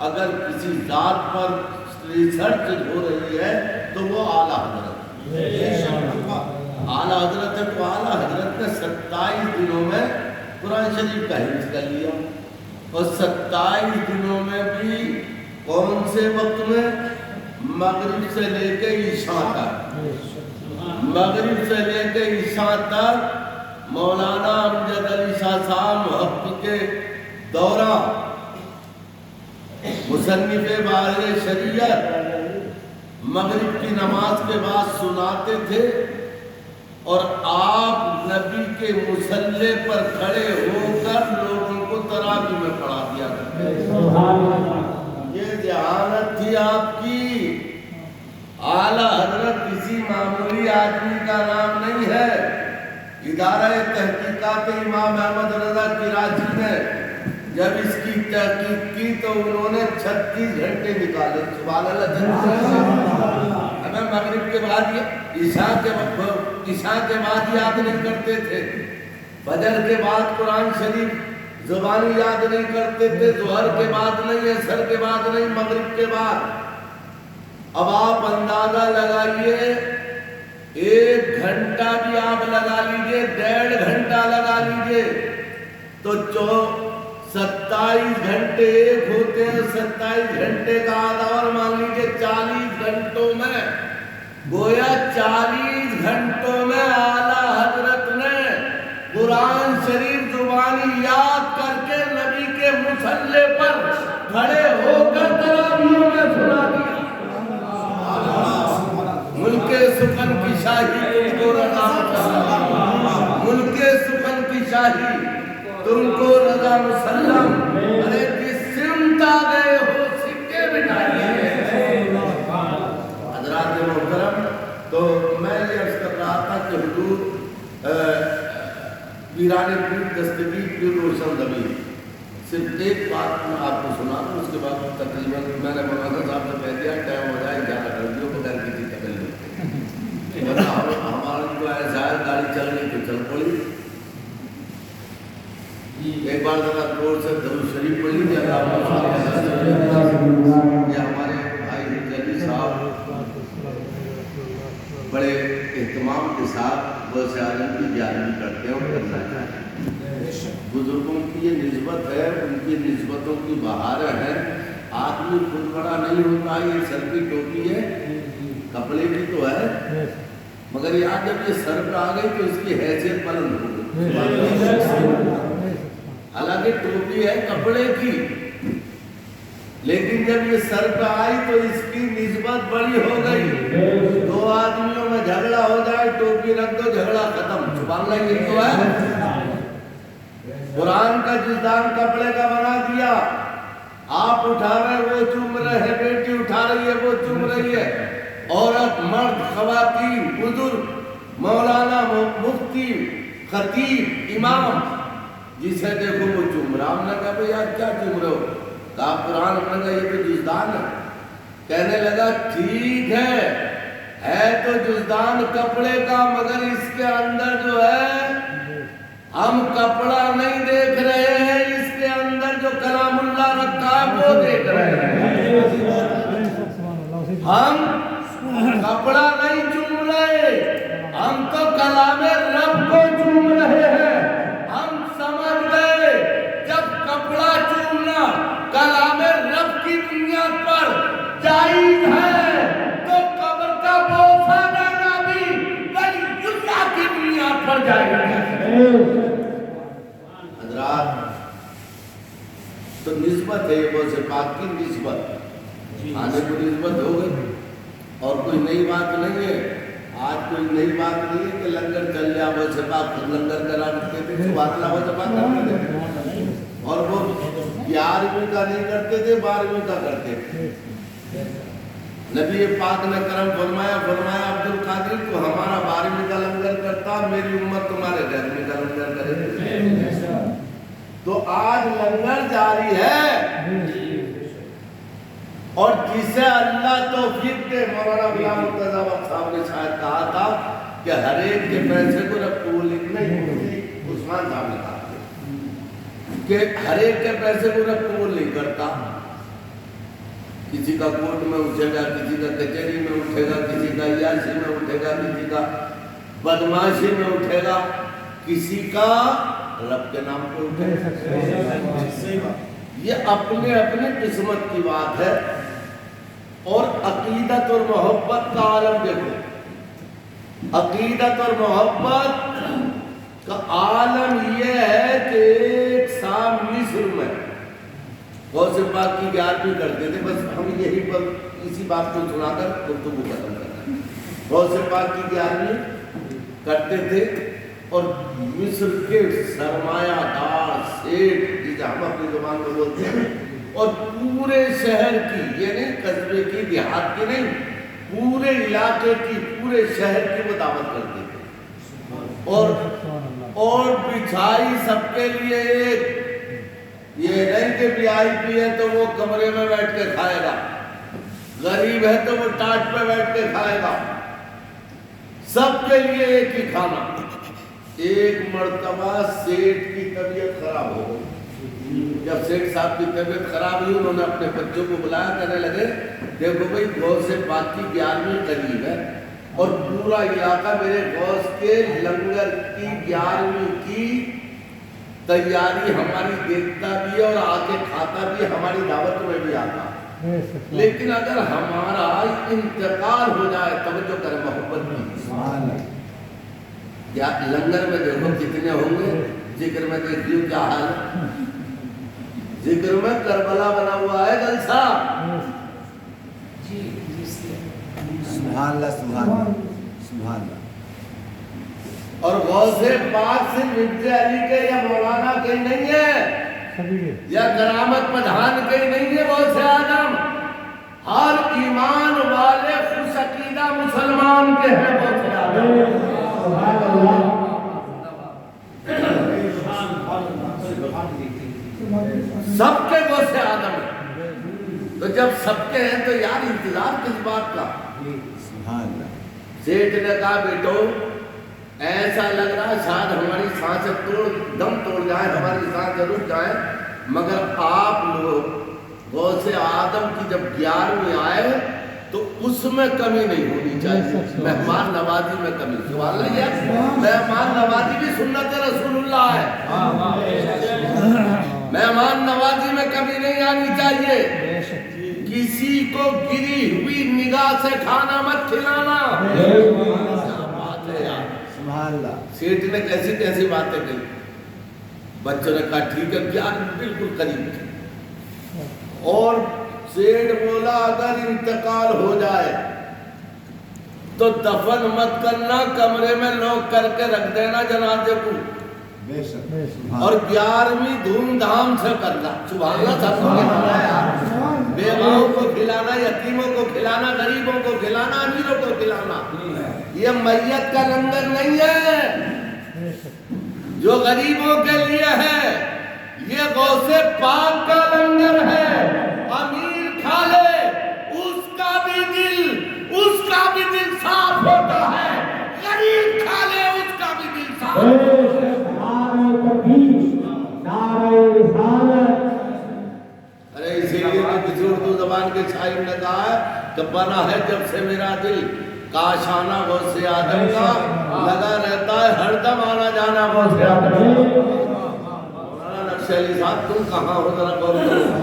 اگر کسی ذات پر ریسرچ ہو رہی ہے تو وہ اعلیٰ حضرت اعلیٰ حضرت ہے. تو اعلیٰ حضرت نے 27 دنوں میں قرآن شریف کا حفظ کر لیا. اور 27 دنوں میں بھی کون سے وقت میں؟ مغرب سے لے کے عشاء تک. مغرب سے لے کے عشاء تک مولانا امجد علی شاہ صاحب محقق کے دورہ مصنف بارِ شریعت مغرب کی نماز کے بعد سناتے تھے اور آپ نبی کے مصلی پر کھڑے ہو کر لوگوں کو تراویح میں پڑھا دیا کرتے. یہ ذہانت تھی آپ کی. اعلیٰ حضرت کسی معمولی آدمی کا نام نہیں ہے. ادارہ تحقیقات امام احمد رضا کراچی نے جب اس کی تحقیق کی تو انہوں نے 36 گھنٹے نکالے. سبحان اللہ. ہمیں مغرب کے بعد عشاء کے بعد یاد نہیں کرتے تھے. فجر کے بعد قرآن شریف زبانی یاد نہیں کرتے تھے. ظہر کے بعد نہیں، عصر کے بعد نہیں، مغرب کے بعد. اب آپ اندازہ لگائیے، 1 گھنٹہ بھی آپ لگا لیجئے، 1.5 گھنٹہ لگا لیجئے تو 27 گھنٹے ایک ہوتے ہیں. 27 گھنٹے کا آدھا اور مان لیجئے 40 گھنٹوں میں، گویا 40 گھنٹوں میں اعلیٰ حضرت نے قرآن شریف زبانی یاد کر کے نبی کے مصلی پر کھڑے ہو کر تراویح میں سنا دیا. ملک سخن کی شاہی تم کو رضا مسلم، ملک سخن کی شاہی تم کو رضا مسلم. ارے جس سمت آ گئے ہو سکے بٹھائیے. حضرات محترم، تو میں یہ عرض کر رہا تھا کہ حضور پیران پیر دستگیر پیر روشن ضمیر، صرف ایک بات میں آپ کو سنا دوں، اس کے بعد تقریباً میں نے مولانا صاحب سے کہہ دیا ٹائم ہو جائے جانا کر دیو بغیر کسی تکلیف کے. ہمارا جو ایسا ہے گاڑی چل رہی تو چل پڑی. ایک بار ذرا زور سے درود شریف پڑھ لیجیے. یہ ہمارے بھائی جلی صاحب بڑے اہتمام کے ساتھ وہ عالم کی جانبی کرتے ہیں اور کرنا چاہتے ہیں. بزرگوں کی یہ نسبت ہے، ان کی نسبتوں کی بہاریں ہیں. آدمی خود بڑا نہیں ہوتا. یہ سر کی ٹوپی ہے، کپڑے کی تو ہے، مگر یہاں جب یہ سر پہ آ گئی تو اس کی حیثیت بلند ہو گئی. حالانکہ ٹوپی ہے کپڑے کی، لیکن جب یہ سر پہ آئی تو اس کی نسبت بڑی ہو گئی. 2 آدمیوں میں جھگڑا ہو جائے، ٹوپی رکھ دو، جھگڑا ختم. سبحان اللہ. یہ تو ہے قرآن کا جزدان کپڑے کا بنا دیا. آپ اٹھا رہے وہ چوم رہے ہیں، بیٹی اٹھا رہی ہے وہ چوم رہی ہے. عورت مرد خواتین بزرگ مولانا مفتی خطیب امام جسے دیکھو وہ چوم رہا. ہم نے کہا بھئی یار کیا چوم رہے ہو؟ کہا قرآن. ہم نے کہا یہ تو جزدان ہے. کہنے لگا ٹھیک ہے تو جزدان کپڑے کا، مگر اس کے اندر جو ہے ہم کپڑا نہیں دیکھ رہے ہیں، اس کے اندر جو کلام اللہ رکھا ہے وہ دیکھ رہے ہیں. ہم کپڑا نہیں چوم رہے، ہم تو کلام رب کو چوم رہے ہیں. ہم سمجھ گئے جب کپڑا چومنا کلام رب کی بنیاد پر جائز ہے تو قبر کا بوسہ دینا بھی ولی اللہ کی بنیاد پر جائز ہے. حضرات تو نسبت ہے، وہ صفات کی نسبت آنے کو نسبت ہو گئی. اور کوئی نئی بات نہیں ہے. آج کوئی نئی بات نہیں ہے کہ لنگر چل جائے وہ صفات لنگر کرا رکھتے تھے، سبحان اللہ وہ صفات کرتے تھے. اور وہ 11ویں کا نہیں کرتے تھے، 12ویں کا کرتے تھے. نبی پاک نے کرم فرمایا عبد القادر تو ہمارا 12ویں کا لنگر کرتا، میری امت تمہارے 11ویں کا لنگر کرے. تو آج لنگر جاری ہے. اور جسے اللہ توفیق دے، مولانا غلام مرتضیٰ بخش صاحب نے شاید کہا تھا کہ ہر ایک کے پیسے کو رب کو لکھنا ہی ہوتی. عثمان صاحب نے کہا کہ ہر ایک کے پیسے کو رب قبول نہیں کرتا. کسی کا کورٹ میں اٹھے گا، کسی کا کچہری میں اٹھے گا، کسی کا عیاشی میں اٹھے گا، کسی کا بدماشی میں اٹھے گا، کسی کا رب کے نام پہ اٹھے گا۔ یہ اپنے اپنے قسمت کی بات ہے۔ اور عقیدت اور محبت کا عالم دیکھو، عقیدت اور محبت کا عالم یہ ہے کہ ایک صاحب مصر میں غوث پاک کی 11ویں کرتے تھے، بس ہم یہی پر اسی بات کو سنا کر گفتگو ختم کرنا ہے۔ غوث پاک کی 11ویں کرتے تھے اور مصر کے سرمایہ دار سیٹھ جسے ہم اپنی زبان میں بولتے ہیں، اور پورے شہر کی، یہ نہیں قصبے کی، دیہات کی نہیں، پورے علاقے کی، پورے شہر کی وہ دعوت کرتے تھے، اور بچھائی سب کے لیے ایک، یہ نہیں کہ VIP ہے تو وہ کمرے میں بیٹھ کے کھائے گا، غریب ہے تو وہ ٹاٹ پہ بیٹھ کے کھائے گا، سب کے لیے ایک ہی کھانا۔ ایک مرتبہ سیٹھ کی طبیعت خراب ہو گئی، جب سیٹھ صاحب کی طبیعت خراب ہوئی انہوں نے اپنے بچوں کو بلایا، کہنے لگے دیکھو بھائی غوث پاک کی 11ویں قریب ہے اور پورا علاقہ میرے غوث کے لنگر کی 11ویں کی تیاری ہماری دیکھتا بھی ہے اور آ کے کھاتا بھی ہے، ہماری دعوت میں بھی آتا، لیکن اگر ہمارا انتقال ہو جائے، توجہ کریں محبت کی، یا لنگر میں دیکھو کتنے ہوں گے، ذکر میں دیکھیو کیا حال ہے، ذکر میں کربلا بنا ہوا ہے جلسہ، سبحان اللہ سبحان اللہ سبحان اللہ۔ اور غوث پاک سے مرزا علی کے یا مولانا کے نہیں ہے، یا کرامت پٹھان کے نہیں ہے، غوث آدم ہر ایمان والے خوش عقیدہ مسلمان کے ہیں غوث آدم۔ سب کے غوث آدم ہیں، تو جب سب کے ہیں تو یار انتظار کس بات کا؟ سیٹھ نے کہا بیٹو ایسا لگ رہا شاید ہماری سانسیں دم توڑ جائیں، ہماری سانسیں رک جائیں، مگر آپ لوگ غوث آدم کی جب 11ویں آئے تو اس میں کمی نہیں ہونی چاہیے، مہمان نوازی میں کمی، سبحان اللہ، یہ مہمان نوازی بھی سنت رسول اللہ ہے، مہمان نوازی میں کمی نہیں آنی چاہیے، کسی کو گری ہوئی نگاہ سے کھانا مت کھلانا، سیٹھ نے کیسی کیسی باتیں کہی، بچوں نے کہا ٹھیک ہے، 11 بالکل قریب تھی، اور سیٹھ بولا اگر انتقال ہو جائے تو دفن مت کرنا، کمرے میں لوگ کر کے رکھ دینا جنازے کو، اور 11ویں دھوم دھام سے کرنا، سبحان اللہ، سب کو کھلانا، بیواؤں کو کھلانا، یتیموں کو کھلانا، غریبوں کو کھلانا، امیروں کو کھلانا، یہ میت کا لنگر نہیں ہے جو غریبوں کے لیے ہے، یہ غوث پاک کا لنگر ہے، امیر کھا لے اس کا بھی دل صاف ہوتا ہے، غریب کھا لے اس کا بھی دل صاف ہوتا ہے۔ ارے اسی لیے تو کسی اردو زبان کے شاعر نے کہا ہے کہ بنا ہے جب سے میرا دل کاشانہ غوث آدم کا، لگا رہتا ہے ہر دم آنا جانا غوث آدم کا۔ مولانا نقشبندی صاحب تم کہاں ہو ذرا غور کرو۔